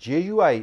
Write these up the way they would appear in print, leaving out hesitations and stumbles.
JUI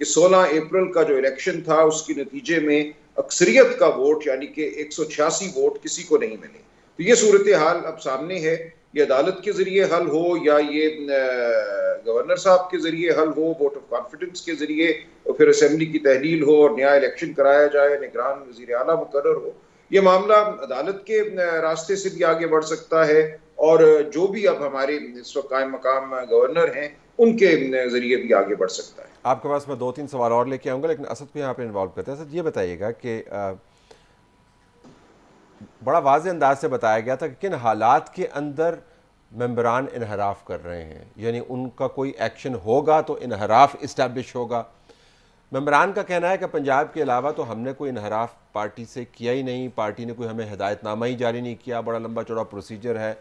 کہ 16 April کا جو الیکشن تھا اس کے نتیجے میں اکثریت کا ووٹ یعنی کہ 186 ووٹ کسی کو نہیں ملے. تو یہ صورتحال اب سامنے ہے. یہ عدالت کے ذریعے حل ہو یا یہ گورنر صاحب کے ذریعے حل ہو, ووٹ آف کانفیڈنس کے ذریعے, اور پھر اسمبلی کی تحلیل ہو اور نیا الیکشن کرایا جائے, نگران وزیر اعلیٰ مقرر ہو, یہ معاملہ عدالت کے راستے سے بھی آگے بڑھ سکتا ہے, اور جو بھی اب ہمارے اس وقت قائم مقام گورنر ہیں ان کے ذریعے بھی آگے بڑھ سکتا ہے. آپ کے پاس میں 2-3 سوال اور لے کے آؤں گا, لیکن اسد کو یہاں پہ انوالو کرتے ہیں. اسد یہ بتائیے گا کہ بڑا واضح انداز سے بتایا گیا تھا کہ کن حالات کے اندر ممبران انحراف کر رہے ہیں, یعنی ان کا کوئی ایکشن ہوگا تو انحراف اسٹیبلش ہوگا. ممبران کا کہنا ہے کہ پنجاب کے علاوہ تو ہم نے کوئی انحراف پارٹی سے کیا ہی نہیں, پارٹی نے کوئی ہمیں ہدایت نامہ ہی جاری نہیں کیا, بڑا لمبا چوڑا پروسیجر ہے.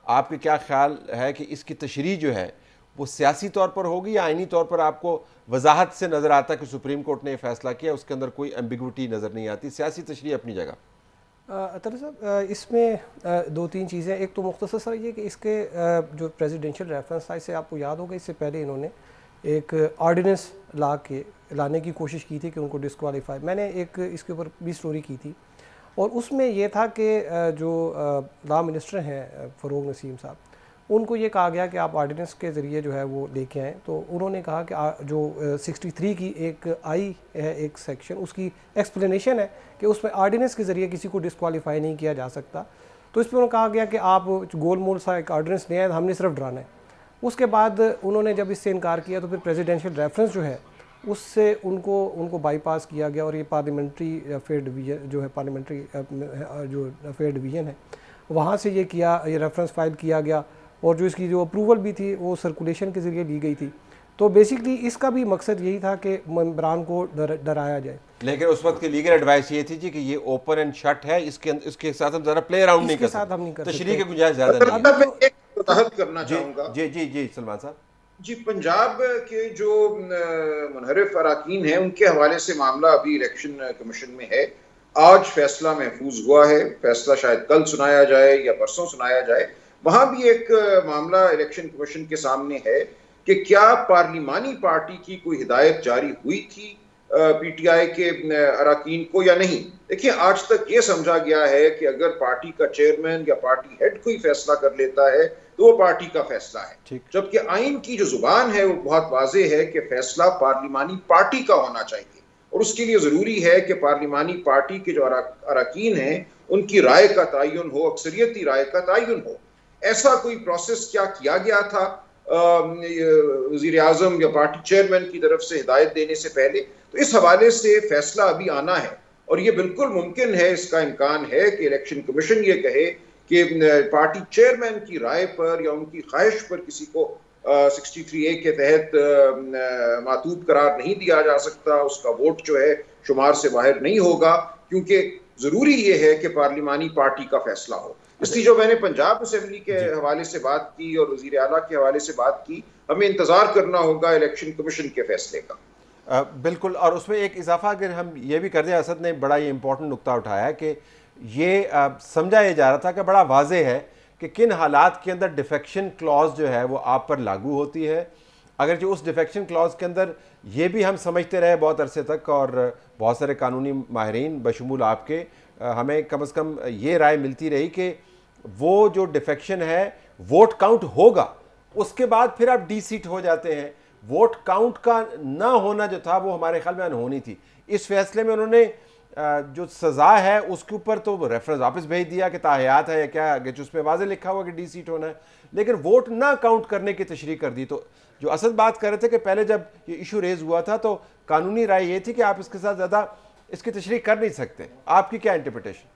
آپ کے کیا خیال ہے کہ اس کی تشریح جو ہے وہ سیاسی طور پر ہوگی یا آئینی طور پر آپ کو وضاحت سے نظر آتا ہے کہ سپریم کورٹ نے یہ فیصلہ کیا, اس کے اندر کوئی ایمبیگوٹی نظر نہیں آتی, سیاسی تشریح اپنی جگہ؟ اطہر صاحب اس میں 2-3 چیزیں. ایک تو مختصر سر یہ کہ اس کے جو پریزیڈنشیل ریفرنس تھا, اس سے آپ کو یاد ہوگا اس سے پہلے انہوں نے ایک آرڈیننس لانے کی کوشش کی تھی کہ ان کو ڈسکوالیفائی. میں نے ایک اس کے اوپر بھی سٹوری کی تھی, اور اس میں یہ تھا کہ جو لا منسٹر ہیں فروغ نسیم صاحب, ان کو یہ کہا گیا کہ آپ آرڈیننس کے ذریعے جو ہے وہ لے کے آئیں. تو انہوں نے کہا کہ جو 63 کی ایک آئی ہے ایک سیکشن, اس کی ایکسپلینیشن ہے کہ اس میں آرڈیننس کے ذریعے کسی کو ڈسکوالیفائی نہیں کیا جا سکتا. تو اس پہ انہوں نے کہا گیا کہ آپ گول مول سا ایک آرڈیننس لے آئے, ہم نے صرف ڈرانا ہے. اس کے بعد انہوں نے جب اس سے انکار کیا تو پھر پریزیڈنشیل ریفرنس جو ہے اس سے ان کو بائی پاس کیا گیا, اور یہ پارلیمنٹری افیئر ڈویژن جو ہے پارلیمنٹری جو افیئر ڈویژن ہے وہاں سے یہ کیا, یہ ریفرنس فائل کیا گیا, اور جو اس کی جو اپروول بھی تھی وہ سرکولیشن کے ذریعے لی گئی تھی. تو بیسکلی اس کا بھی مقصد یہی تھا کہ ممبران کو ڈرایا جائے. لیکن اس وقت کی لیگل ایڈوائس یہ تھی جی کہ یہ اوپن اینڈ شٹ ہے, اس کے ساتھ ہم ذرا پلے اراؤنڈ نہیں کر سکتے, تشریح کی گنجائش زیادہ نہیں ہے. میں ایک وضاحت کرنا چاہوں گا. جی سلمان صاحب. جی, پنجاب کے جو منحرف اراکین ہیں ان کے حوالے سے معاملہ ابھی الیکشن کمیشن میں ہے. آج فیصلہ محفوظ ہوا ہے, فیصلہ شاید کل سنایا جائے یا پرسوں سنایا جائے. وہاں بھی ایک معاملہ الیکشن کمیشن کے سامنے ہے کہ کیا پارلیمانی پارٹی کی کوئی ہدایت جاری ہوئی تھی پی ٹی آئی کے اراکین کو یا نہیں. دیکھیے, آج تک یہ سمجھا گیا ہے کہ اگر پارٹی کا چیئرمین یا پارٹی ہیڈ کوئی فیصلہ کر لیتا ہے تو وہ پارٹی کا فیصلہ ہے, جبکہ آئین کی جو زبان ہے وہ بہت واضح ہے کہ فیصلہ پارلیمانی پارٹی کا ہونا چاہیے, اور اس کے لیے ضروری ہے کہ پارلیمانی پارٹی کے جو اراکین ہیں ان کی رائے کا تعین ہو, اکثریتی رائے کا تعین ہو. ایسا کوئی پروسیس کیا گیا تھا وزیر اعظم یا پارٹی چیئرمین کی طرف سے ہدایت دینے سے پہلے؟ تو اس حوالے سے فیصلہ ابھی آنا ہے, اور یہ بالکل ممکن ہے, اس کا امکان ہے کہ الیکشن کمیشن یہ کہے کہ پارٹی چیئرمین کی رائے پر یا ان کی خواہش پر کسی کو 63A کے تحت معطوب قرار نہیں دیا جا سکتا, اس کا ووٹ جو ہے شمار سے باہر نہیں ہوگا, کیونکہ ضروری یہ ہے کہ پارلیمانی پارٹی کا فیصلہ ہو. اس لیے جو میں نے پنجاب اسمبلی کے حوالے سے بات کی اور وزیر اعلیٰ کے حوالے سے بات کی, ہمیں انتظار کرنا ہوگا الیکشن کمیشن کے فیصلے کا. بالکل, اور اس میں ایک اضافہ اگر ہم یہ بھی کر دیں, اسد نے بڑا یہ امپورٹنٹ نقطہ اٹھایا کہ یہ سمجھا یہ جا رہا تھا کہ بڑا واضح ہے کہ کن حالات کے اندر ڈیفیکشن کلاز جو ہے وہ آپ پر لاگو ہوتی ہے. اگرچہ اس ڈیفیکشن کلاز کے اندر یہ بھی ہم سمجھتے رہے بہت عرصے تک, اور بہت سارے قانونی ماہرین بشمول آپ کے, ہمیں کم از کم یہ رائے ملتی رہی کہ وہ جو ڈیفیکشن ہے ووٹ کاؤنٹ ہوگا, اس کے بعد پھر آپ ڈی سیٹ ہو جاتے ہیں. ووٹ کاؤنٹ کا نہ ہونا جو تھا وہ ہمارے خیال میں انہونی تھی. اس فیصلے میں انہوں نے جو سزا ہے اس کے اوپر تو ریفرنس واپس بھیج دیا کہ تاحیات ہے یا کیا, اگرچہ اس پہ واضح لکھا ہوا کہ ڈی سیٹ ہونا ہے, لیکن ووٹ نہ کاؤنٹ کرنے کی تشریح کر دی. تو جو اسد بات کر رہے تھے کہ پہلے جب یہ ایشو ریز ہوا تھا تو قانونی رائے یہ تھی کہ آپ اس کے ساتھ زیادہ اس کی تشریح کر نہیں سکتے. آپ کی کیا انٹرپریٹیشن؟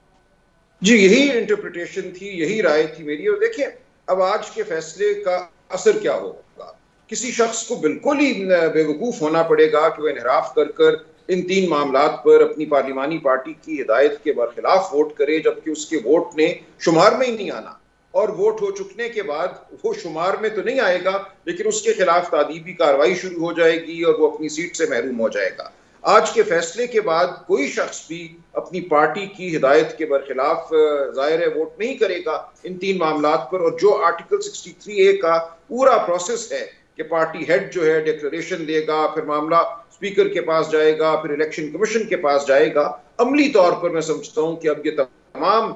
جی, یہی انٹرپریٹیشن تھی, یہی رائے تھی میری. اور دیکھیں, اب آج کے فیصلے کا اثر کیا ہوگا. کسی شخص کو بالکل ہی بے وقوف ہونا پڑے گا کہ وہ انحراف کر ان 3 معاملات پر اپنی پارلیمانی پارٹی کی ہدایت کے برخلاف ووٹ کرے, جبکہ اس کے ووٹ نے شمار میں ہی نہیں آنا, اور ووٹ ہو چکنے کے بعد وہ شمار میں تو نہیں آئے گا لیکن اس کے خلاف تادیبی کارروائی شروع ہو جائے گی اور وہ اپنی سیٹ سے محروم ہو جائے گا. آج کے فیصلے کے بعد کوئی شخص بھی اپنی پارٹی کی ہدایت کے برخلاف ظاہر ہے ووٹ نہیں کرے گا ان 3 معاملات پر. اور جو آرٹیکل 63A کا پورا پروسیس ہے کہ پارٹی ہیڈ جو ہے ڈکلریشن دے گا, پھر معاملہ اسپیکر کے پاس جائے گا, پھر الیکشن کمیشن کے پاس جائے گا. عملی طور پر میں سمجھتا ہوں کہ اب یہ تمام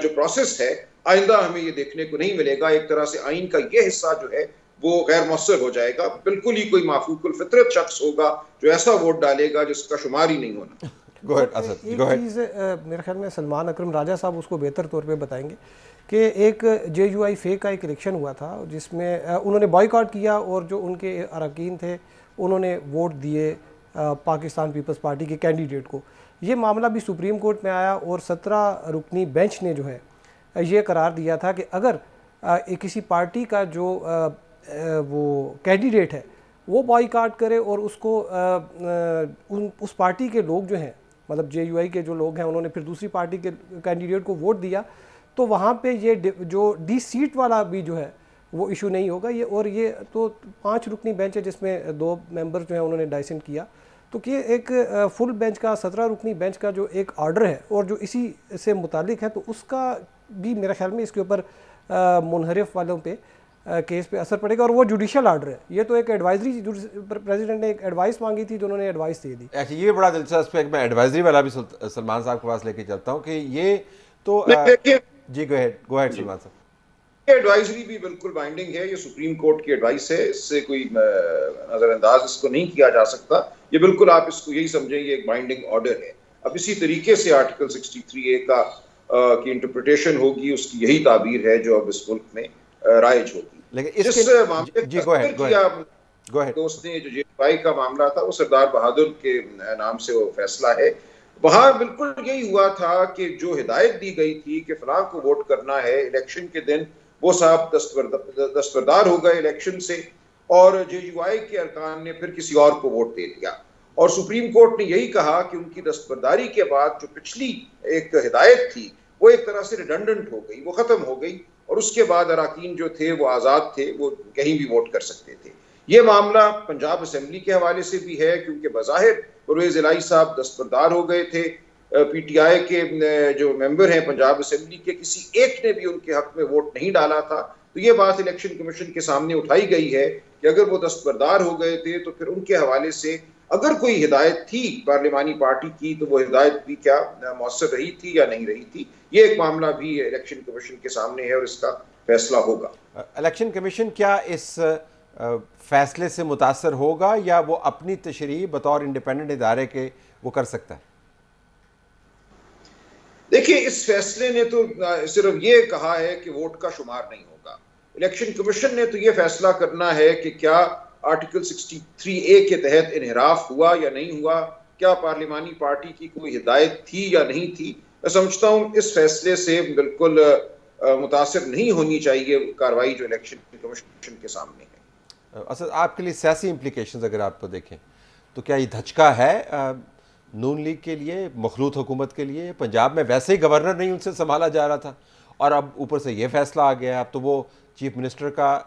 جو پروسیس ہے آئندہ ہمیں یہ دیکھنے کو نہیں ملے گا. ایک طرح سے آئین کا یہ حصہ جو ہے وہ غیر مؤثر ہو جائے گا. بالکل ہی کوئی معفوق الفطرت شخص ہوگا جو ایسا ووٹ ڈالے گا جس کا شمار ہی نہیں ہونا. ایک چیز میرے خیال میں سلمان اکرم راجہ صاحب اس کو بہتر طور پہ بتائیں گے کہ ایک جے یو آئی فے کا ایک الیکشن ہوا تھا جس میں انہوں نے بائیکاٹ کیا اور جو ان کے اراکین تھے انہوں نے ووٹ دیے پاکستان پیپلز پارٹی کے کینڈیڈیٹ کو. یہ معاملہ بھی سپریم کورٹ میں آیا اور 17 رکنی بینچ نے جو ہے یہ قرار دیا تھا کہ اگر کسی پارٹی کا جو وہ کینڈیڈیٹ ہے وہ بائیکاٹ کرے اور اس کو اس پارٹی کے لوگ جو ہیں مطلب جے یو آئی کے جو لوگ ہیں انہوں نے پھر دوسری پارٹی کے کینڈیڈیٹ کو ووٹ دیا تو وہاں پہ یہ جو ڈی سیٹ والا بھی جو ہے وہ ایشو نہیں ہوگا. یہ تو 5 رکنی بینچ ہے جس میں 2 ممبر جو ہیں انہوں نے ڈائسنٹ کیا. تو کہ ایک فل بینچ کا 17 رکنی بینچ کا جو ایک آرڈر ہے اور جو اسی سے متعلق ہے تو اس کا بھی میرے خیال میں اس کے اوپر منحرف والوں پہ کیس پہ اثر پڑے گا. اور وہ جوڈیشل آرڈر ہے, یہ تو ایک ایڈوائزری پریزیڈنٹ نے ایک ایڈوائس مانگی تھی جو انہوں نے ایڈوائس دے دی. اچھا یہ بڑا دلچسپ ہے کہ میں ایڈوائزری والا بھی سلمان صاحب کے پاس لے کے چلتا ہوں کہ یہ تو جی گو ہیڈ سلمان صاحب. ایڈوائزری بھی بالکل بائنڈنگ ہے, یہ سپریم کورٹ کی ایڈوائس ہے, اس سے کوئی نظر انداز اس کو نہیں کیا جا سکتا. یہ بالکل آپ اس کو یہی سمجھیں یہ ایک بائنڈنگ آرڈر ہے. اب اسی طریقے سے آرٹیکل 63A کی انٹرپریٹیشن ہوگی, اس کی یہی تعبیر ہے جو اب اس ملک میں رائج ہوگی. لیکن جس معاملے دوست نے جو جے وائی کا معاملہ تھا وہ سردار بہادر کے نام سے وہ فیصلہ ہے, وہاں بالکل یہی ہوا تھا کہ جو ہدایت دی گئی تھی کہ فلاں کو ووٹ کرنا ہے الیکشن کے دن, وہ صاحب دستبردار ہو گئے الیکشن سے اور جے یو آئی کے ارکان نے پھر کسی اور کو ووٹ دے دیا. اور سپریم کورٹ نے یہی کہا کہ ان کی دستبرداری کے بعد جو پچھلی ایک ہدایت تھی وہ ایک طرح سے ریڈنڈنٹ ہو گئی, وہ ختم ہو گئی, اور اس کے بعد اراکین جو تھے وہ آزاد تھے, وہ کہیں بھی ووٹ کر سکتے تھے. یہ معاملہ پنجاب اسمبلی کے حوالے سے بھی ہے کیونکہ بظاہر پرویز الہی صاحب دستبردار ہو گئے تھے, پی ٹی آئی کے جو ممبر ہیں پنجاب اسمبلی کے کسی ایک نے بھی ان کے حق میں ووٹ نہیں ڈالا تھا. تو یہ بات الیکشن کمیشن کے سامنے اٹھائی گئی ہے کہ اگر وہ دستبردار ہو گئے تھے تو پھر ان کے حوالے سے اگر کوئی ہدایت تھی پارلیمانی پارٹی کی تو وہ ہدایت بھی کیا مؤثر رہی تھی یا نہیں رہی تھی. یہ ایک معاملہ بھی الیکشن کمیشن کے سامنے ہے اور اس کا فیصلہ ہوگا. الیکشن کمیشن کیا اس فیصلے سے متاثر ہوگا یا وہ اپنی تشریح بطور انڈیپینڈنٹ ادارے کے وہ کر سکتا ہے؟ دیکھیے اس فیصلے نے تو صرف یہ کہا ہے کہ ووٹ کا شمار نہیں ہوگا. الیکشن کمیشن نے تو یہ فیصلہ کرنا ہے کہ کیا آرٹیکل 63A کے تحت انحراف ہوا یا نہیں ہوا, کیا پارلیمانی پارٹی کی کوئی ہدایت تھی یا نہیں تھی. میں سمجھتا ہوں اس فیصلے سے بالکل متاثر نہیں ہونی چاہیے کارروائی جو الیکشن کمیشن کے سامنے ہے. اصل آپ کے لیے سیاسی امپلیکیشنز اگر آپ کو دیکھیں تو کیا یہ دھچکا ہے نون لیگ کے لیے, مخلوط حکومت کے لیے؟ پنجاب میں ویسے ہی گورنر نہیں ان سے سنبھالا جا رہا تھا اور اب اوپر سے یہ فیصلہ آ گیا ہے. اب تو وہ چیف منسٹر کا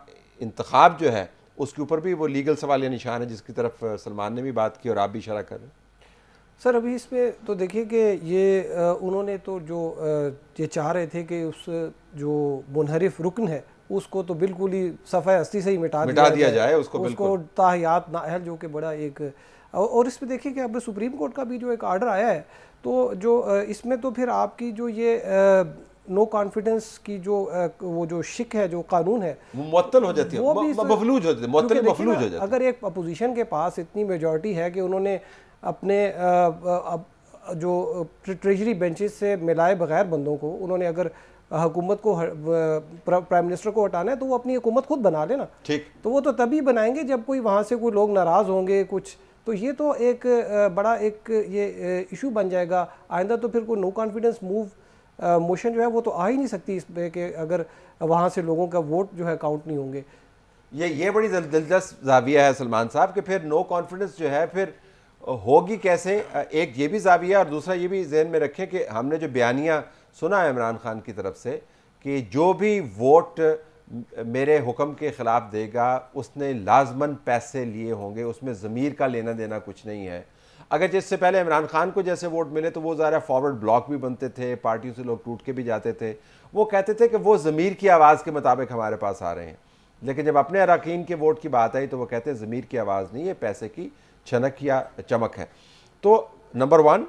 انتخاب جو ہے اس کے اوپر بھی وہ لیگل سوال یا نشان ہے جس کی طرف سلمان نے بھی بات کی اور آپ بھی اشارہ کر رہے ہیں. سر ابھی اس میں تو دیکھیے کہ یہ انہوں نے تو جو یہ چاہ رہے تھے کہ اس جو منحرف رکن ہے اس کو تو بالکل ہی صفحہ ہستی سے ہی مٹا دیا جائے, اس کو تاحیات نااہل, جو کہ بڑا ایک. اور اس میں دیکھیے کہ اب سپریم کورٹ کا بھی جو ایک آرڈر آیا ہے تو جو اس میں تو پھر آپ کی جو یہ نو کانفیڈنس کی جو وہ جو شک ہے جو قانون ہے وہ معطل ہو جاتی ہے, مفلوج ہو جاتی ہے, معطل مفلوج ہو جاتی ہے. اگر ایک اپوزیشن کے پاس اتنی میجورٹی ہے کہ انہوں نے اپنے جو ٹریجری بینچز سے ملائے بغیر بندوں کو انہوں نے اگر حکومت کو پرائم منسٹر کو ہٹانا ہے تو وہ اپنی حکومت خود بنا لے نا. ٹھیک, تو وہ تو تبھی بنائیں گے جب کوئی وہاں سے کوئی لوگ ناراض ہوں گے کچھ. تو یہ تو ایک بڑا ایک یہ ایشو بن جائے گا آئندہ. تو پھر کوئی نو کانفیڈنس موشن جو ہے وہ تو آ ہی نہیں سکتی اس پہ کہ اگر وہاں سے لوگوں کا ووٹ جو ہے کاؤنٹ نہیں ہوں گے. یہ بڑی دلچسپ زاویہ ہے سلمان صاحب کہ پھر نو کانفیڈنس جو ہے پھر ہوگی کیسے. ایک یہ بھی زاویہ اور دوسرا یہ بھی ذہن میں رکھیں کہ ہم نے جو بیانیہ سنا ہے عمران خان کی طرف سے کہ جو بھی ووٹ میرے حکم کے خلاف دے گا اس نے لازماً پیسے لیے ہوں گے, اس میں ضمیر کا لینا دینا کچھ نہیں ہے. اگر جس سے پہلے عمران خان کو جیسے ووٹ ملے تو وہ ظاہر فارورڈ بلاک بھی بنتے تھے, پارٹیوں سے لوگ ٹوٹ کے بھی جاتے تھے, وہ کہتے تھے کہ وہ ضمیر کی آواز کے مطابق ہمارے پاس آ رہے ہیں. لیکن جب اپنے اراکین کے ووٹ کی بات آئی تو وہ کہتے ہیں ضمیر کی آواز نہیں، یہ پیسے کی چھنک یا چمک ہے. تو number one,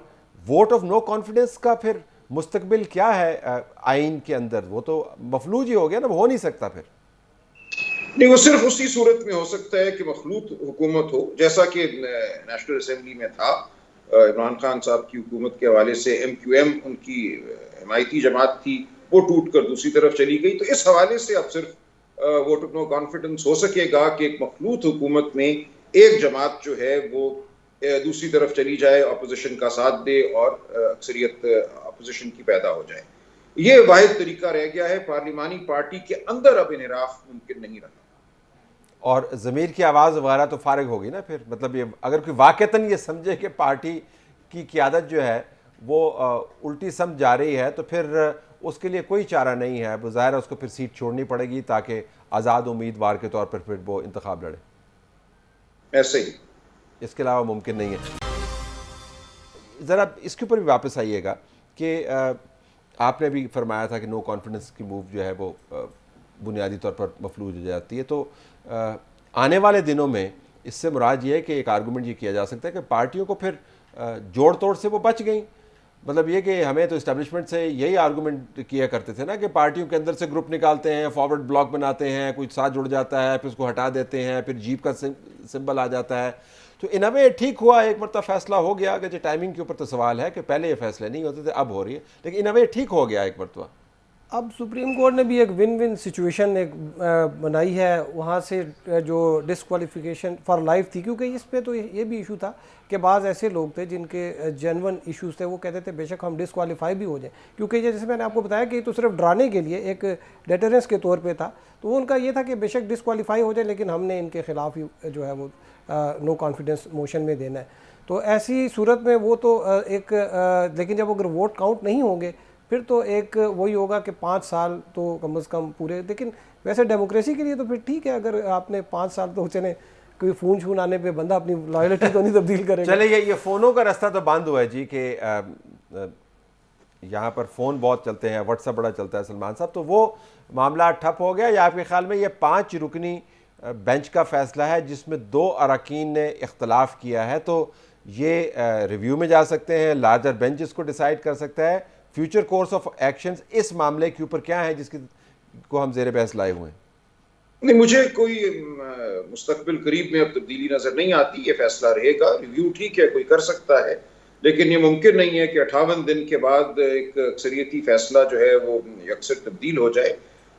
vote of no confidence کا پھر مستقبل کیا ہے آئین کے اندر؟ وہ تو مفلوج ہی ہو گیا نا، وہ ہو نہیں سکتا پھر. نہیں، وہ صرف اسی صورت میں ہو سکتا ہے کہ مخلوط حکومت ہو، جیسا کہ نیشنل اسمبلی میں تھا. عمران خان صاحب کی حکومت کے حوالے سے MQM ان کی حمایتی جماعت تھی، وہ ٹوٹ کر دوسری طرف چلی گئی. تو اس حوالے سے اب صرف ووٹ آف نو کانفیڈنس ہو سکے گا کہ ایک مخلوط حکومت میں ایک جماعت جو ہے وہ دوسری طرف چلی جائے، اپوزیشن کا ساتھ دے اور اکثریت اپوزیشن کی پیدا ہو جائے. یہ واحد طریقہ رہ گیا ہے. پارلیمانی پارٹی کے اندر اب انحراف ممکن نہیں رہا. اور ضمیر کی آواز وغیرہ تو فارغ ہوگی نا پھر. مطلب یہ اگر کوئی واقعتاً یہ سمجھے کہ پارٹی کی قیادت جو ہے وہ الٹی سمجھ جا رہی ہے تو پھر اس کے لیے کوئی چارہ نہیں ہے، بظاہر اس کو پھر سیٹ چھوڑنی پڑے گی تاکہ آزاد امیدوار کے طور پر پھر وہ انتخاب لڑے. ایسے ہی اس کے علاوہ ممکن نہیں ہے. ذرا اس کے اوپر بھی واپس آئیے گا کہ آپ نے بھی فرمایا تھا کہ نو کانفیڈنس کی موو جو ہے وہ بنیادی طور پر مفلوج ہو جاتی ہے. تو آنے والے دنوں میں اس سے مراد یہ ہے کہ ایک آرگومنٹ یہ کیا جا سکتا ہے کہ پارٹیوں کو پھر جوڑ توڑ سے وہ بچ گئیں. مطلب یہ کہ ہمیں تو اسٹیبلشمنٹ سے یہی آرگومنٹ کیا کرتے تھے نا کہ پارٹیوں کے اندر سے گروپ نکالتے ہیں، فارورڈ بلاک بناتے ہیں، کچھ ساتھ جڑ جاتا ہے، پھر اس کو ہٹا دیتے ہیں، پھر جیپ کا سمبل آ جاتا ہے. تو ان اے ٹھیک ہوا، ایک مرتبہ فیصلہ ہو گیا. اگرچہ ٹائمنگ کے اوپر تو سوال ہے کہ پہلے یہ فیصلے نہیں ہوتے تھے، اب ہو رہی ہے، لیکن ان اے ٹھیک ہو گیا ایک مرتبہ. اب سپریم کورٹ نے بھی ایک ون ون سچویشن ایک بنائی ہے. وہاں سے جو ڈسکوالیفیکیشن فار لائف تھی، کیونکہ اس پہ تو یہ بھی ایشو تھا کہ بعض ایسے لوگ تھے جن کے جینون ایشوز تھے، وہ کہتے تھے بے شک ہم ڈسکوالیفائی بھی ہو جائیں، کیونکہ یہ جیسے میں نے آپ کو بتایا کہ یہ تو صرف ڈرانے کے لیے ایک ڈیٹرنس کے طور پہ تھا. تو وہ ان کا یہ تھا کہ بے شک ڈسکوالیفائی ہو جائے لیکن ہم نے ان کے خلاف ہی جو ہے وہ نو کانفیڈنس موشن میں دینا ہے. تو ایسی صورت میں وہ تو ایک لیکن جب اگر ووٹ کاؤنٹ نہیں ہوں گے پھر تو ایک وہی ہوگا کہ 5 سال تو کم از کم پورے. لیکن ویسے ڈیموکریسی کے لیے تو پھر ٹھیک ہے، اگر آپ نے 5 سال تو چلیں، کوئی فون چھون آنے پہ بندہ اپنی لائلٹی تو نہیں تبدیل کرے گا. چلے یہ فونوں کا رستہ تو بند ہوا ہے جی، کہ یہاں پر فون بہت چلتے ہیں، واٹس ایپ بڑا چلتا ہے سلمان صاحب، تو وہ معاملہ ٹھپ ہو گیا. یا آپ کے خیال میں یہ 5 رکنی بینچ کا فیصلہ ہے جس میں 2 اراکین نے اختلاف کیا ہے، تو یہ ریویو میں جا سکتے ہیں، لارجر بینچ اس کو ڈیسائیڈ کر سکتا ہے؟ فیوچر کورس آف ایکشنز اس معاملے کے اوپر کیا ہے جس کو ہم زیر بحث لائے ہوئے ہیں؟ نہیں، مجھے کوئی مستقبل قریب میں اب تبدیلی نظر نہیں آتی. یہ فیصلہ رہے گا. ریویو ٹھیک ہے، کوئی کر سکتا ہے، لیکن یہ ممکن نہیں ہے کہ 58 دن کے بعد ایک اکثریتی فیصلہ جو ہے وہ یکسر تبدیل ہو جائے.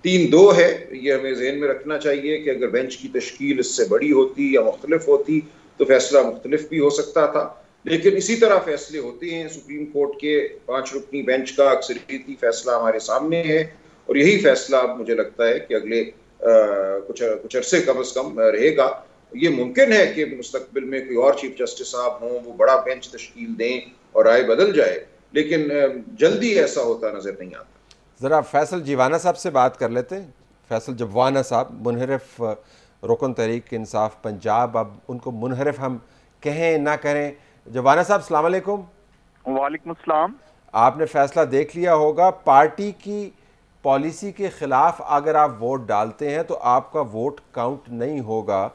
3-2 ہے. یہ ہمیں ذہن میں رکھنا چاہیے کہ اگر بینچ کی تشکیل اس سے بڑی ہوتی یا مختلف ہوتی تو فیصلہ مختلف بھی ہو سکتا تھا. لیکن اسی طرح فیصلے ہوتے ہیں. سپریم کورٹ کے 5 رکنی بینچ کا اکثریتی فیصلہ ہمارے سامنے ہے، اور یہی فیصلہ اب مجھے لگتا ہے کہ اگلے کچھ عرصے کم از کم رہے گا. یہ ممکن ہے کہ مستقبل میں کوئی اور چیف جسٹس صاحب ہوں، وہ بڑا بینچ تشکیل دیں اور رائے بدل جائے، لیکن جلدی ایسا ہوتا نظر نہیں آتا. ذرا فیصل جیوانہ صاحب سے بات کر لیتے ہیں. فیصل جیوانہ صاحب، منحرف رکن تحریک انصاف پنجاب. اب ان کو منحرف ہم کہیں نہ کریں. جیوانہ صاحب السلام علیکم. وعلیکم السلام. آپ نے فیصلہ دیکھ لیا ہوگا، پارٹی کی پالیسی کے خلاف اگر آپ ووٹ ڈالتے ہیں تو آپ کا ووٹ کاؤنٹ نہیں ہوگا.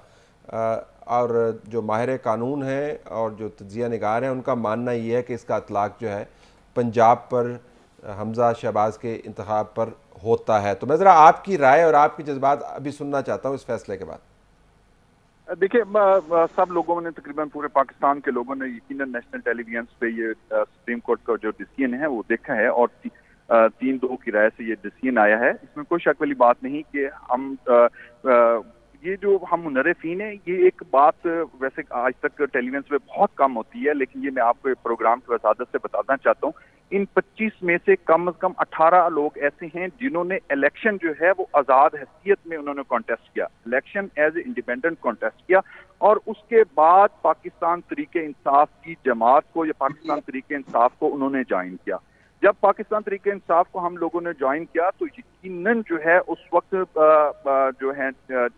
اور جو ماہر قانون ہیں اور جو تجزیہ نگار ہیں ان کا ماننا یہ ہے کہ اس کا اطلاق جو ہے پنجاب پر حمزہ شہباز کے انتخاب پر ہوتا ہے. تو میں ذرا آپ کی رائے اور آپ کے جذبات ابھی سننا چاہتا ہوں اس فیصلے کے بعد. دیکھیں، سب لوگوں نے، تقریباً پورے پاکستان کے لوگوں نے یقیناً نیشنل ٹیلی ویژن پہ یہ سپریم کورٹ کا جو ڈیسیژن ہے وہ دیکھا ہے، اور 3-2 کی رائے سے یہ ڈیسیژن آیا ہے. اس میں کوئی شک والی بات نہیں کہ ہم یہ جو ہم منحرفین ہیں، یہ ایک بات ویسے آج تک ٹیلی ویژن پہ بہت کم ہوتی ہے، لیکن یہ میں آپ کو پروگرام کی وسادت سے بتانا چاہتا ہوں. ان 25 میں سے کم از کم 18 لوگ ایسے ہیں جنہوں نے الیکشن جو ہے وہ آزاد حیثیت میں انہوں نے کانٹیسٹ کیا، election as a independent contest کیا، اور اس کے بعد پاکستان تحریک انصاف کی جماعت کو یا پاکستان تحریک انصاف کو انہوں نے جوائن کیا. جب پاکستان تحریک انصاف کو ہم لوگوں نے جوائن کیا تو یقیناً جو ہے اس وقت جو ہے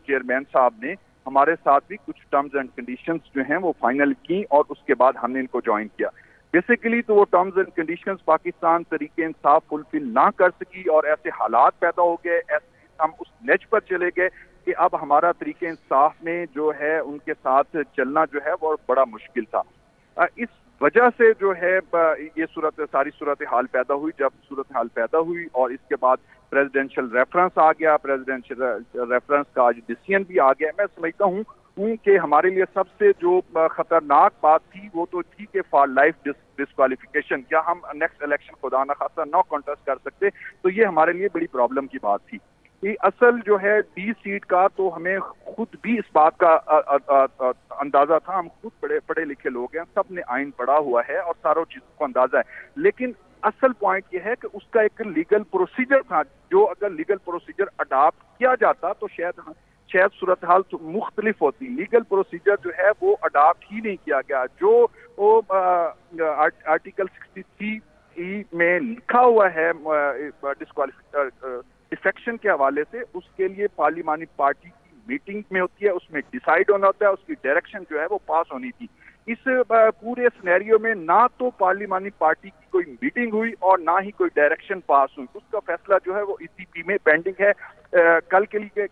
چیئرمین صاحب نے ہمارے ساتھ بھی کچھ ٹرمز اینڈ کنڈیشنز جو ہیں وہ فائنل کی، اور اس کے بعد ہم نے ان کو جوائن کیا. بیسیکلی تو وہ terms and conditions Pakistan Tehreek Insaf فلفل نہ کر سکی، اور ایسے حالات پیدا ہو گئے، ایسے ہم اس لیج پر چلے گئے کہ اب ہمارا طریقہ انصاف میں جو ہے ان کے ساتھ چلنا جو ہے وہ بڑا مشکل تھا. اس وجہ سے جو ہے یہ ساری صورتحال پیدا ہوئی. جب صورتحال پیدا ہوئی اور اس کے بعد پریزیڈینشل ریفرنس آ گیا, پریزیڈینشل ریفرنس کا ڈیسیژن بھی آ گیا, میں سمجھتا ہوں کہ ہمارے لیے سب سے جو خطرناک بات تھی وہ تو تھی کہ فار لائف ڈسکوالیفیکیشن, کیا ہم نیکسٹ الیکشن خدا نہ خاصا نو کانٹیسٹ کر سکتے, تو یہ ہمارے لیے بڑی پرابلم کی بات تھی. یہ اصل جو ہے 20 سیٹ کا تو ہمیں خود بھی اس بات کا اندازہ تھا, ہم خود پڑھے لکھے لوگ ہیں, سب نے آئین پڑھا ہوا ہے اور ساروں چیزوں کو اندازہ ہے, لیکن اصل پوائنٹ یہ ہے کہ اس کا ایک لیگل پروسیجر تھا, جو اگر لیگل پروسیجر اڈاپٹ کیا جاتا تو شاید صورتحال مختلف ہوتی. لیگل پروسیجر جو ہے وہ اڈاپٹ ہی نہیں کیا گیا. جو آرٹیکل 63E میں لکھا ہوا ہے ڈیفیکشن کے حوالے سے, اس کے لیے پارلیمانی پارٹی کی میٹنگ میں ہوتی ہے, اس میں ڈیسائیڈ ہونا ہوتا ہے, اس کی ڈائریکشن جو ہے وہ پاس ہونی تھی. اس پورے سینیریو میں نہ تو پارلیمانی پارٹی کی کوئی میٹنگ ہوئی اور نہ ہی کوئی ڈائریکشن پاس ہوئی. اس کا فیصلہ جو ہے وہ ECP میں پینڈنگ ہے. کل کے لیے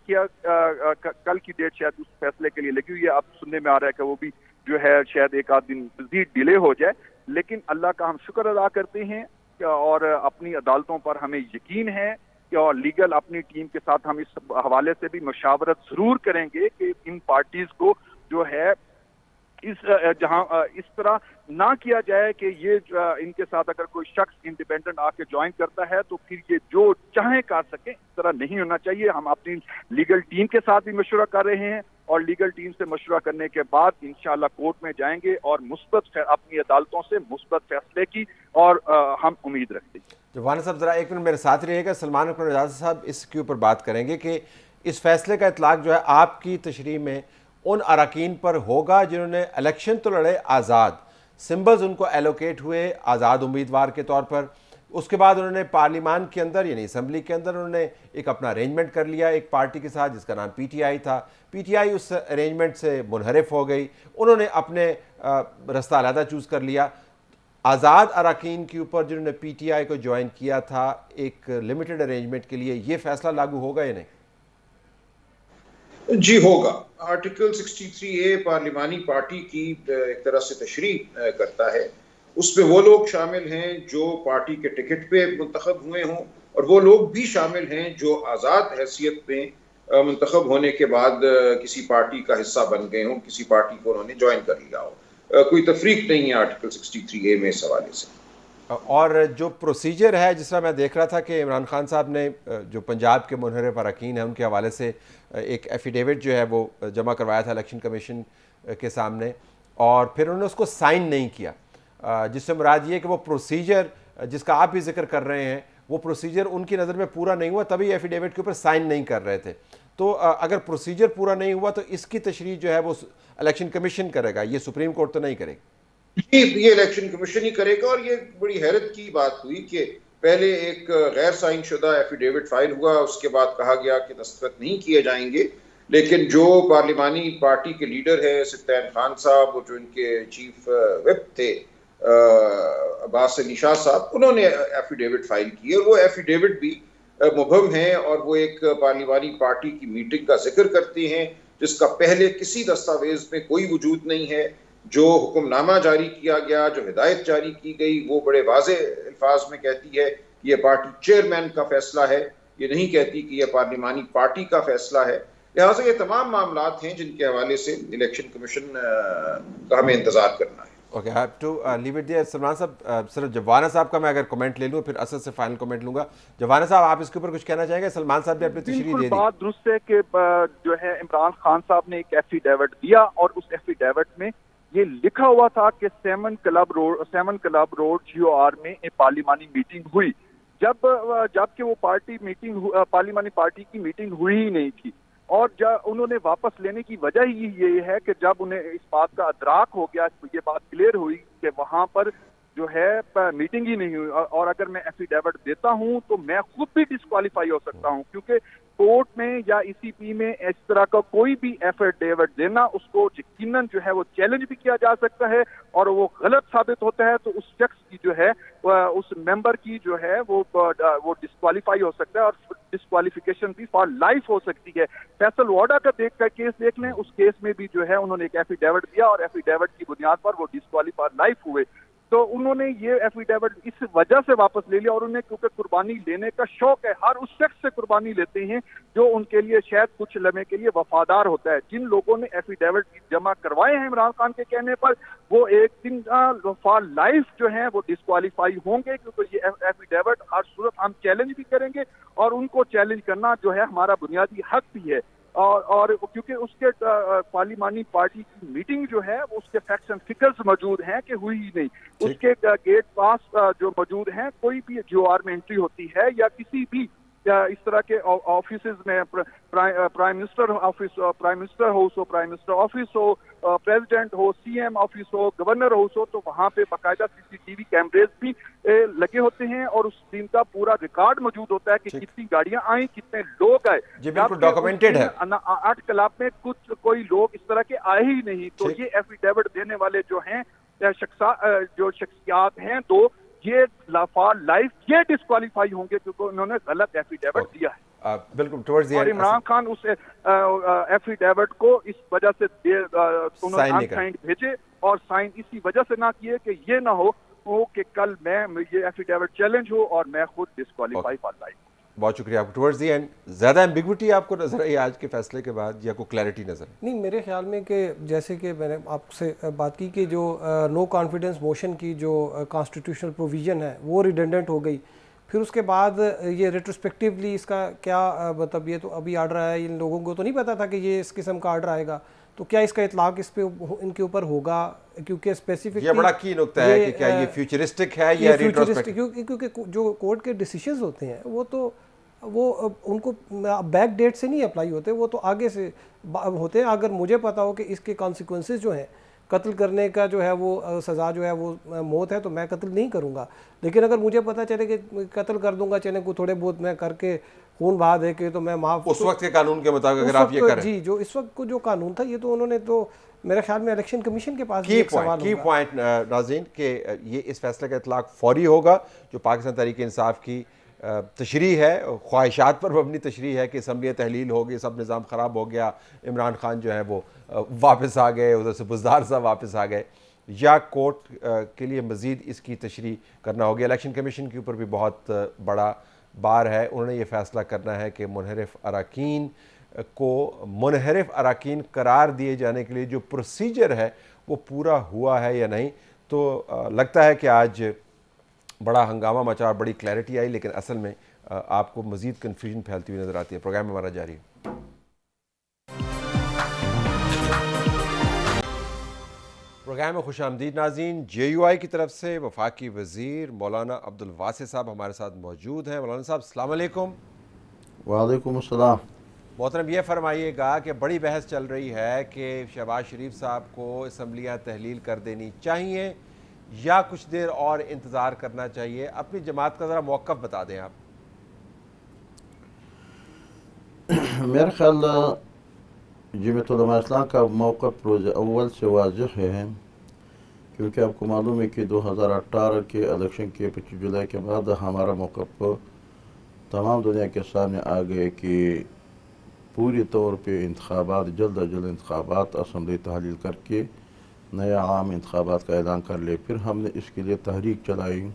کل کی ڈیٹ شاید اس فیصلے کے لیے لگی ہوئی ہے. اب سننے میں آ رہا ہے کہ وہ بھی جو ہے شاید ایک آدھ دن مزید ڈیلے ہو جائے, لیکن اللہ کا ہم شکر ادا کرتے ہیں اور اپنی عدالتوں پر ہمیں یقین ہے اور لیگل اپنی ٹیم کے ساتھ ہم اس حوالے سے بھی مشاورت ضرور کریں گے کہ ان پارٹیز کو جو ہے اس طرح نہ کیا جائے کہ یہ ان کے ساتھ اگر کوئی شخص انڈیپینڈنٹ آ کے جوائن کرتا ہے تو پھر یہ جو چاہیں کر سکیں, اس طرح نہیں ہونا چاہیے. ہم اپنی لیگل ٹیم کے ساتھ بھی مشورہ کر رہے ہیں اور لیگل ٹیم سے مشورہ کرنے کے بعد انشاءاللہ کورٹ میں جائیں گے اور اپنی عدالتوں سے مثبت فیصلے کی اور ہم امید رکھتے ہیں. جوانا صاحب ذرا ایک منٹ میرے ساتھ رہیے گا. سلمان اکمل رضا صاحب اس کے اوپر بات کریں گے کہ اس فیصلے کا اطلاق جو ہے آپ کی تشریح میں ان اراکین پر ہوگا جنہوں نے الیکشن تو لڑے آزاد, سمبلز ان کو ایلوکیٹ ہوئے آزاد امیدوار کے طور پر, اس کے بعد انہوں نے پارلیمان کے اندر یعنی اسمبلی کے اندر انہوں نے ایک اپنا ارینجمنٹ کر لیا ایک پارٹی کے ساتھ جس کا نام PTI تھا. PTI اس ارینجمنٹ سے منحرف ہو گئی, انہوں نے اپنے رستہ علیحدہ چوز کر لیا. آزاد اراکین کے اوپر جنہوں نے PTI کو جوائن کیا تھا ایک لمیٹڈ ارینجمنٹ کے لیے, یہ فیصلہ لاگو ہوگا یا نہیں؟ جی ہوگا. آرٹیکل 63A پارلیمانی پارٹی کی ایک طرح سے تشریح کرتا ہے. اس میں وہ لوگ شامل ہیں جو پارٹی کے ٹکٹ پہ منتخب ہوئے ہوں, اور وہ لوگ بھی شامل ہیں جو آزاد حیثیت میں منتخب ہونے کے بعد کسی پارٹی کا حصہ بن گئے ہوں, کسی پارٹی کو انہوں نے جوائن کر لیا ہو. کوئی تفریق نہیں ہے آرٹیکل 63A میں اس حوالے سے. اور جو پروسیجر ہے, جس طرح میں دیکھ رہا تھا کہ عمران خان صاحب نے جو پنجاب کے منحرف اراکین ہیں ان کے حوالے سے ایک ایفیڈیوٹ جو ہے وہ جمع کروایا تھا الیکشن کمیشن کے سامنے, اور پھر انہوں نے اس کو سائن نہیں کیا, جس سے مراد یہ کہ وہ پروسیجر جس کا آپ بھی ذکر کر رہے ہیں وہ پروسیجر ان کی نظر میں پورا نہیں ہوا, تبھی ایفیڈیوٹ کے اوپر سائن نہیں کر رہے تھے. تو اگر پروسیجر پورا نہیں ہوا تو اس کی تشریح جو ہے وہ الیکشن کمیشن کرے گا, یہ سپریم کورٹ تو نہیں کرے گی. یہ الیکشن کمیشن ہی کرے گا. اور یہ بڑی حیرت کی بات ہوئی کہ پہلے ایک غیر سائن شدہ ایفیڈیوٹ فائل ہوا, اس کے بعد کہا گیا کہ دستخط نہیں کیے جائیں گے, لیکن جو پارلیمانی پارٹی کے لیڈر ہیں سلطان خان صاحب, جو ان کے چیف وپ تھے عباس علی شاہ صاحب, انہوں نے ایفیڈیوٹ فائل کی, اور وہ ایفیڈیوٹ بھی مبہم ہیں اور وہ ایک پارلیمانی پارٹی کی میٹنگ کا ذکر کرتے ہیں جس کا پہلے کسی دستاویز میں کوئی وجود نہیں ہے. جو حکم نامہ جاری کیا گیا, جو ہدایت جاری کی گئی, وہ بڑے واضح الفاظ میں کہتی ہے کہ یہ پارٹی چیئرمین کا فیصلہ ہے, یہ نہیں کہتی کہ یہ پارلیمانی پارٹی کا فیصلہ ہے. لہٰذا یہ تمام معاملات ہیں جن کے حوالے سے الیکشن کمیشن کا ہمیں انتظار کرنا ہے. Okay, I have to leave it there. Salman صاحب, صرف جوانا صاحب کا میں اگر کمنٹ لے لوں پھر اسد سے فائنل کمنٹ لوں گا. جوانا صاحب آپ اس کے اوپر کچھ کہنا چاہیں گے؟ سلمان صاحب نے اپنی تشریح دے دی. بات درست ہے کہ جو ہے عمران خان صاحب نے ایک ایفیڈیوٹ دیا اور اس ایفیڈیوٹ میں یہ لکھا ہوا تھا کہ سیمن کلب روڈ GOR میں ایک پارلیمانی میٹنگ ہوئی, جبکہ وہ پارلیمانی پارٹی کی میٹنگ ہوئی ہی نہیں تھی. اور انہوں نے واپس لینے کی وجہ ہی یہ ہے کہ جب انہیں اس بات کا ادراک ہو گیا, یہ بات کلیئر ہوئی کہ وہاں پر جو ہے میٹنگ ہی نہیں ہوئی, اور اگر میں ایفیڈیوٹ دیتا ہوں تو میں خود بھی ڈسکوالیفائی ہو سکتا ہوں, کیونکہ کورٹ میں یا ای سی پی میں اس طرح کا کوئی بھی ایفیڈیوٹ دینا اس کو یقیناً جو ہے وہ چیلنج بھی کیا جا سکتا ہے, اور وہ غلط ثابت ہوتا ہے تو اس شخص کی جو ہے اس ممبر کی جو ہے وہ ڈسکوالیفائی ہو سکتا ہے, اور ڈسکوالیفیکیشن بھی فار لائف ہو سکتی ہے. فیصل واڈا کا کیس دیکھ لیں, اس کیس میں بھی جو ہے انہوں نے ایک ایفیڈیوٹ دیا اور ایفیڈیوٹ کی بنیاد پر وہ ڈسکوالیفائی لائف ہوئے. تو انہوں نے یہ ایفیڈیوٹ اس وجہ سے واپس لے لیا, اور انہیں کیونکہ قربانی لینے کا شوق ہے, ہر اس شخص سے قربانی لیتے ہیں جو ان کے لیے شاید کچھ لمحے کے لیے وفادار ہوتا ہے. جن لوگوں نے ایفیڈیوٹ جمع کروائے ہیں عمران خان کے کہنے پر, وہ ایک دن فار لائف جو ہیں وہ ڈسکوالیفائی ہوں گے, کیونکہ یہ ایفیڈیوٹ ہر صورت ہم چیلنج بھی کریں گے, اور ان کو چیلنج کرنا جو ہے ہمارا بنیادی حق بھی ہے. اور کیونکہ اس کے پارلیمانی پارٹی کی میٹنگ جو ہے اس کے فیکٹس اینڈ فگرز موجود ہیں کہ ہوئی ہی نہیں, اس کے گیٹ پاس جو موجود ہیں, کوئی بھی جو آر میں انٹری ہوتی ہے یا کسی بھی اس طرح کے آفیسز میں, prime minister office, prime minister house ہو, پرائم منسٹر آفس ہو, پریزیڈنٹ ہو, سی ایم آفس ہو, گورنر ہاؤس ہو, تو وہاں پہ باقاعدہ سی سی ٹی وی کیمریز بھی لگے ہوتے ہیں, اور اس دن کا پورا ریکارڈ موجود ہوتا ہے کہ کتنی گاڑیاں آئیں, کتنے لوگ آئے. جی بالکل ڈاکومنٹڈ ہے. 8 کلاب میں کوئی لوگ اس طرح کے آئے ہی نہیں, تو یہ ایفیڈیوٹ دینے والے جو ہیں جو شخصیات ہیں دو, یہ لافار لائف یہ ڈسکوالیفائی ہوں گے کیونکہ انہوں نے غلط ایفیڈیوٹ دیا ہے. بالکل. اور عمران خان اس ایفیڈیوٹ کو اس وجہ سے انہوں نے سائن بھیجے, اور سائن اسی وجہ سے نہ کیے کہ یہ نہ ہو کہ کل میں یہ ایفیڈیوٹ چیلنج ہو اور میں خود ڈسکوالیفائی فار لائف. بہت شکریہ آپ کو. ٹورڈز دی اینڈ زیادہ ایمبیگوٹی آپ کو نظر آئی آج کے فیصلے کے بعد, یا کوئی کلیئرٹی نظر؟ نہیں, میرے خیال میں کہ جیسے کہ میں نے آپ سے بات کی کہ جو نو کانفیڈنس موشن کی جو کانسٹیٹیوشنل پروویژن ہے وہ ریڈنڈنٹ ہو گئی. پھر اس کے بعد یہ ریٹروسپیکٹیولی اس کا کیا مطلب, یہ تو ابھی آرڈر آیا, ان لوگوں کو تو نہیں پتا تھا کہ یہ اس قسم کا آرڈر آئے گا, تو کیا اس کا اطلاق اس پہ ان کے اوپر ہوگا, کیونکہ اسپیسیفک یہ بڑا کی نکتہ ہے کہ کیا یہ فیوچرسٹک ہے یا ریٹروسپیکٹیو, کیونکہ جو کورٹ کے ڈیسیشنز ہوتے ہیں وہ ان کو بیک ڈیٹ سے نہیں اپلائی ہوتے, وہ تو آگے سے ہوتے ہیں. اگر مجھے پتا ہو کہ اس کے کانسیکوینسز جو ہیں, قتل کرنے کا جو ہے وہ سزا جو ہے وہ موت ہے, تو میں قتل نہیں کروں گا. لیکن اگر مجھے پتہ چلے کہ قتل کر دوں گا, چلیں کو تھوڑے بہت میں کر کے خون بہا دے کے, تو میں معاف اس وقت کے قانون کے مطابق اگر آپ یہ کریں. جی, جو اس وقت کو جو قانون تھا, یہ تو انہوں نے تو میرے خیال میں الیکشن کمیشن کے پاس ایک سوال ہوگا. کی پوائنٹ ناظرین کہ یہ اس فیصلے کا اطلاق فوری ہوگا, جو پاکستان تحریک انصاف کی تشریح ہے, خواہشات پر مبنی تشریح ہے کہ اسمبلی تحلیل ہوگی, سب نظام خراب ہو گیا, عمران خان جو ہے وہ واپس آ گئے, ادھر سے بزدار صاحب واپس آ گئے, یا کورٹ کے لیے مزید اس کی تشریح کرنا ہوگی. الیکشن کمیشن کے اوپر بھی بہت بڑا بار ہے, انہوں نے یہ فیصلہ کرنا ہے کہ منحرف اراکین کو منحرف اراکین قرار دیے جانے کے لیے جو پروسیجر ہے وہ پورا ہوا ہے یا نہیں. تو لگتا ہے کہ آج بڑا ہنگامہ مچا اور بڑی کلیئرٹی آئی, لیکن اصل میں آپ کو مزید کنفیوژن پھیلتی ہوئی نظر آتی ہے. پروگرام ہمارا جاری ہے. پروگرام میں خوش آمدید ناظرین. JUI کی طرف سے وفاقی وزیر مولانا عبدالواسع صاحب ہمارے ساتھ موجود ہیں. مولانا صاحب السلام علیکم. وعلیکم السلام. محترم, یہ فرمائیے گا کہ بڑی بحث چل رہی ہے کہ شہباز شریف صاحب کو اسمبلیاں تحلیل کر دینی چاہیے یا کچھ دیر اور انتظار کرنا چاہیے. اپنی جماعت کا ذرا موقف بتا دیں آپ. میرا خیال جمعیت علماء اسلام کا موقف روز اول سے واضح ہے, کیونکہ آپ کو معلوم ہے کہ 2018 کے الیکشن کے 25 جولائی کے بعد ہمارا موقف تمام دنیا کے سامنے آ گئے کہ پوری طور پہ انتخابات, جلد از جلد انتخابات, اسمبلی تحلیل کر کے نیا عام انتخابات کا اعلان کر لے. پھر ہم نے اس کے لیے تحریک چلائی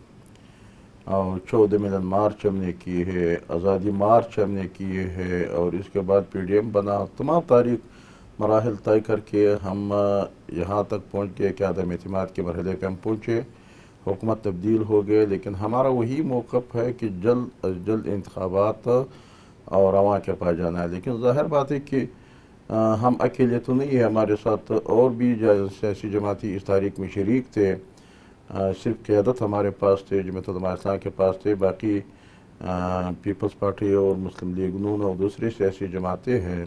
اور 14 ملن مارچ ہم نے کی ہے, آزادی مارچ ہم نے کیے ہے, اور اس کے بعد PDM بنا. تمام تاریخ مراحل طے کر کے ہم یہاں تک پہنچ گئے کہ عدم اعتماد کے مرحلے پہ ہم پہنچے. حکومت تبدیل ہو گئے, لیکن ہمارا وہی موقف ہے کہ جلد از جلد انتخابات اور عوام کے پاس جانا ہے. لیکن ظاہر بات ہے کہ ہم اکیلے تو نہیں ہیں, ہمارے ساتھ اور بھی سیاسی جماعتی اس تحریک میں شریک تھے. صرف قیادت ہمارے پاس تھے, جمعیت علماء اسلام کے پاس تھے, باقی پیپلز پارٹی اور مسلم لیگ نون اور دوسری سیاسی جماعتیں ہیں.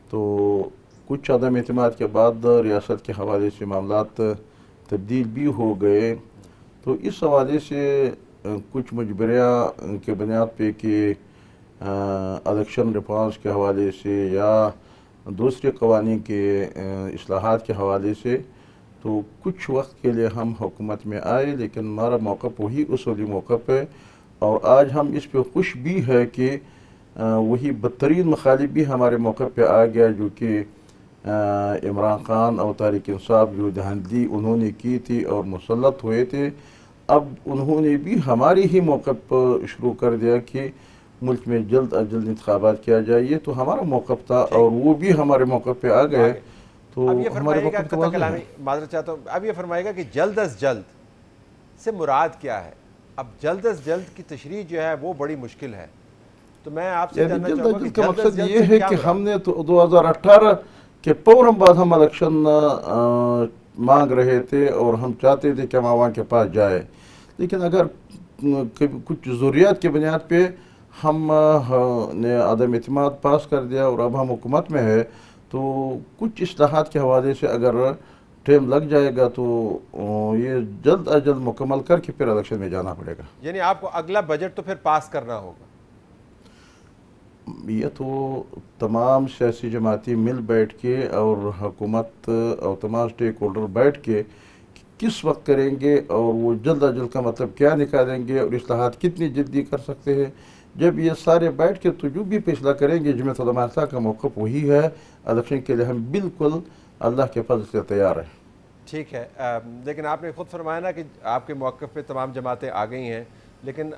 تو کچھ عدم اعتماد کے بعد ریاست کے حوالے سے معاملات تبدیل بھی ہو گئے. تو اس حوالے سے کچھ مجبریہ کے بنیاد پہ کہ الیکشن ریفارمز کے حوالے سے یا دوسرے قوانین کے اصلاحات کے حوالے سے تو کچھ وقت کے لیے ہم حکومت میں آئے، لیکن ہمارا موقف وہی اصولی موقف ہے، اور آج ہم اس پہ خوش بھی ہے کہ وہی بدترین مخالف بھی ہمارے موقف پہ آ گیا، جو کہ عمران خان اور طارق انصاف جو دھاندلی انہوں نے کی تھی اور مسلط ہوئے تھے، اب انہوں نے بھی ہماری ہی موقف شروع کر دیا کہ ملک میں جلد از جلد انتخابات کیا جائے۔ یہ تو ہمارا موقف تھا اور وہ بھی ہمارے موقف پہ آ گئے، تو اب یہ ہمارے فرمائیے گا، موقف تو قطع واضح کلامی ہے۔ معذرت چاہتا ہوں، اب یہ فرمائے گا کہ جلد از جلد سے مراد کیا ہے؟ اب جلد از جلد کی تشریح جو ہے وہ بڑی مشکل ہے، تو میں آپ سے یعنی جاننا جلد چاہوں گا از کہ جلد کا جلد از مقصد جلد یہ سے ہے کیا کہ مراد؟ ہم نے تو 2018 کے فوراً بعد ہم الیکشن مانگ رہے تھے اور ہم چاہتے تھے کہ ہم عوام کے پاس جائے، لیکن اگر کچھ ضروریات کی بنیاد پہ ہم نے عدم اعتماد پاس کر دیا اور اب ہم حکومت میں ہے، تو کچھ اصلاحات کے حوالے سے اگر ٹائم لگ جائے گا تو یہ جلد از جلد مکمل کر کے پھر الیکشن میں جانا پڑے گا۔ یعنی آپ کو اگلا بجٹ تو پھر پاس کرنا ہوگا؟ یہ تو تمام سیاسی جماعتیں مل بیٹھ کے اور حکومت اور تمام سٹیک ہولڈر بیٹھ کے کس وقت کریں گے اور وہ جلد از جلد کا مطلب کیا نکالیں گے اور اصلاحات کتنی جلدی کر سکتے ہیں، جب یہ سارے بیٹھ کے تو جو بھی فیصلہ کریں گے، جمعیت علماء اسلام کا موقف وہی ہے، الیکشن کے لیے ہم بالکل اللہ کے فضل سے تیار ہیں۔ ٹھیک ہے، لیکن آپ نے خود فرمایا نا کہ آپ کے موقف پہ تمام جماعتیں آ گئی ہیں، لیکن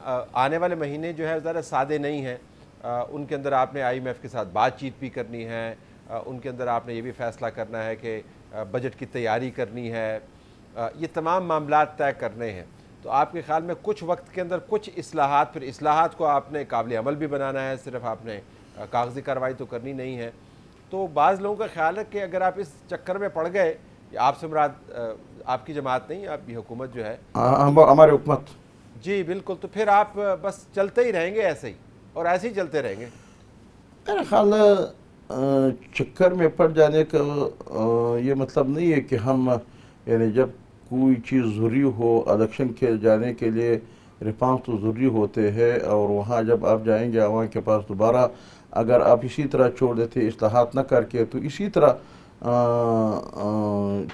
آنے والے مہینے جو ہے ذرا سادے نہیں ہیں، ان کے اندر آپ نے IMF کے ساتھ بات چیت بھی کرنی ہے، ان کے اندر آپ نے یہ بھی فیصلہ کرنا ہے کہ بجٹ کی تیاری کرنی ہے، یہ تمام معاملات طے کرنے ہیں، تو آپ کے خیال میں کچھ وقت کے اندر کچھ اصلاحات، پھر اصلاحات کو آپ نے قابل عمل بھی بنانا ہے، صرف آپ نے کاغذی کارروائی تو کرنی نہیں ہے، تو بعض لوگوں کا خیال ہے کہ اگر آپ اس چکر میں پڑ گئے، آپ سے مراد آپ کی جماعت نہیں، آپ کی حکومت جو ہے، ہماری حکومت، جی بالکل، تو پھر آپ بس چلتے ہی رہیں گے ایسے ہی اور ایسے ہی چلتے رہیں گے؟ میرا خیال چکر میں پڑ جانے کا یہ مطلب نہیں ہے کہ ہم یعنی جب کوئی چیز ضروری ہو الیکشن کے جانے کے لیے ریفارمز تو ضروری ہوتے ہیں، اور وہاں جب آپ جائیں گے عوام کے پاس دوبارہ اگر آپ اسی طرح چھوڑ دیتے اصلاحات نہ کر کے تو اسی طرح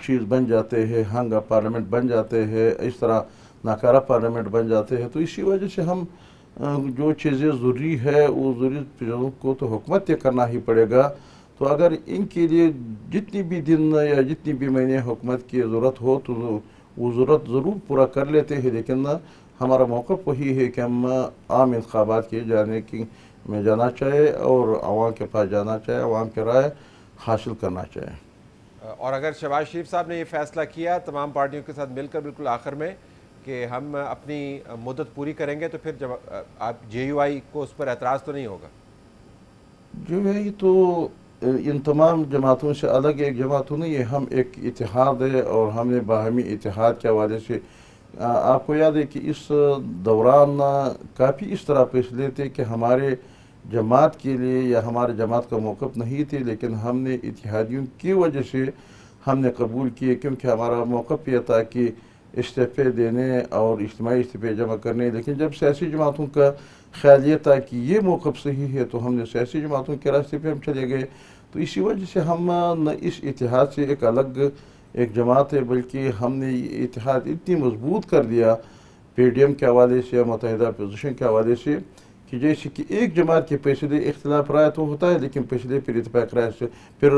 چیز بن جاتے ہیں، ہنگا پارلیمنٹ بن جاتے ہیں، اس طرح ناکارہ پارلیمنٹ بن جاتے ہیں، تو اسی وجہ سے ہم جو چیزیں ضروری ہے وہ ضروری چیزوں کو تو حکومت طے کرنا ہی پڑے گا، تو اگر ان کے لیے جتنی بھی دن یا جتنی بھی مہینے حکومت کی ضرورت ہو تو وہ ضرورت ضرور پورا کر لیتے ہیں، لیکن ہمارا موقف وہی ہے کہ ہم عام انتخابات کے جانے میں جانا چاہے اور عوام کے پاس جانا چاہے، عوام کی رائے حاصل کرنا چاہے۔ اور اگر شہباز شریف صاحب نے یہ فیصلہ کیا تمام پارٹیوں کے ساتھ مل کر بالکل آخر میں کہ ہم اپنی مدت پوری کریں گے، تو پھر جب آپ JUI کو اس پر اعتراض تو نہیں ہوگا؟ JUI تو ان تمام جماعتوں سے الگ ایک جماعت نہیں ہے، ہم ایک اتحاد ہے اور ہم نے باہمی اتحاد کے حوالے سے آپ کو یاد ہے کہ اس دوران کافی اس طرح فیصلے تھے کہ ہمارے جماعت کے لیے یا ہمارے جماعت کا موقف نہیں تھے، لیکن ہم نے اتحادیوں کی وجہ سے ہم نے قبول کیے، کیونکہ ہمارا موقف یہ تھا کہ استعفے دینے اور اجتماعی استعفے جمع کرنے، لیکن جب سیاسی جماعتوں کا خیال یہ تھا کہ یہ موقف صحیح ہے تو ہم نے سیاسی جماعتوں کے راستے پہ ہم چلے گئے، تو اسی وجہ سے ہم نہ اس اتحاد سے ایک الگ ایک جماعت ہے، بلکہ ہم نے یہ اتحاد اتنی مضبوط کر دیا PDM کے حوالے سے، متحدہ اپوزیشن کے حوالے سے، کہ جیسے کہ ایک جماعت کے فیصلے اختلاف رائے تو ہوتا ہے لیکن فیصلے پھر اتفاق رائے سے پھر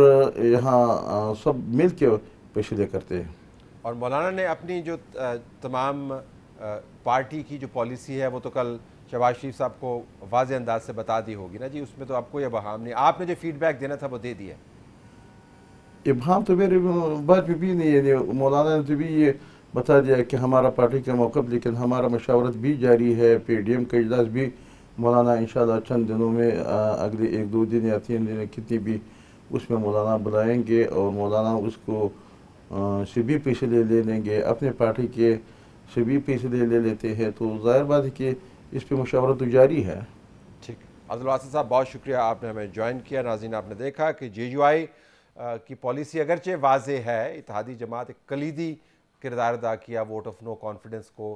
یہاں سب مل کے فیصلے کرتے ہیں۔ اور مولانا نے اپنی جو تمام پارٹی کی جو پالیسی ہے وہ تو کل شہباز شریف صاحب کو واضح انداز سے بتا دی ہوگی نا جی، اس میں تو آپ کو یہ بہام نہیں، آپ نے جو فیڈ بیک دینا تھا وہ دے دیا۔ ابہام تو میرے بات پہ بھی نہیں ہے، مولانا نے تو بھی یہ بتا دیا کہ ہمارا پارٹی کا موقف، لیکن ہمارا مشاورت بھی جاری ہے، PDM کا اجلاس بھی مولانا انشاءاللہ چند دنوں میں اگلے 1-2 دن یا 3 دن کتنی بھی اس میں مولانا بلائیں گے اور مولانا اس کو سے بھی فیصلے لے لیں گے، اپنے پارٹی کے سے بھی فیصلے لے لیتے ہیں، تو ظاہر بات ہے کہ اس پہ مشاورت تو جاری ہے۔ ٹھیک، عبدالواسط صاحب بہت شکریہ، آپ نے ہمیں جوائن کیا۔ ناظرین آپ نے دیکھا کہ JUI کی پالیسی اگرچہ واضح ہے، اتحادی جماعت ایک کلیدی کردار ادا کیا ووٹ آف نو کانفیڈنس کو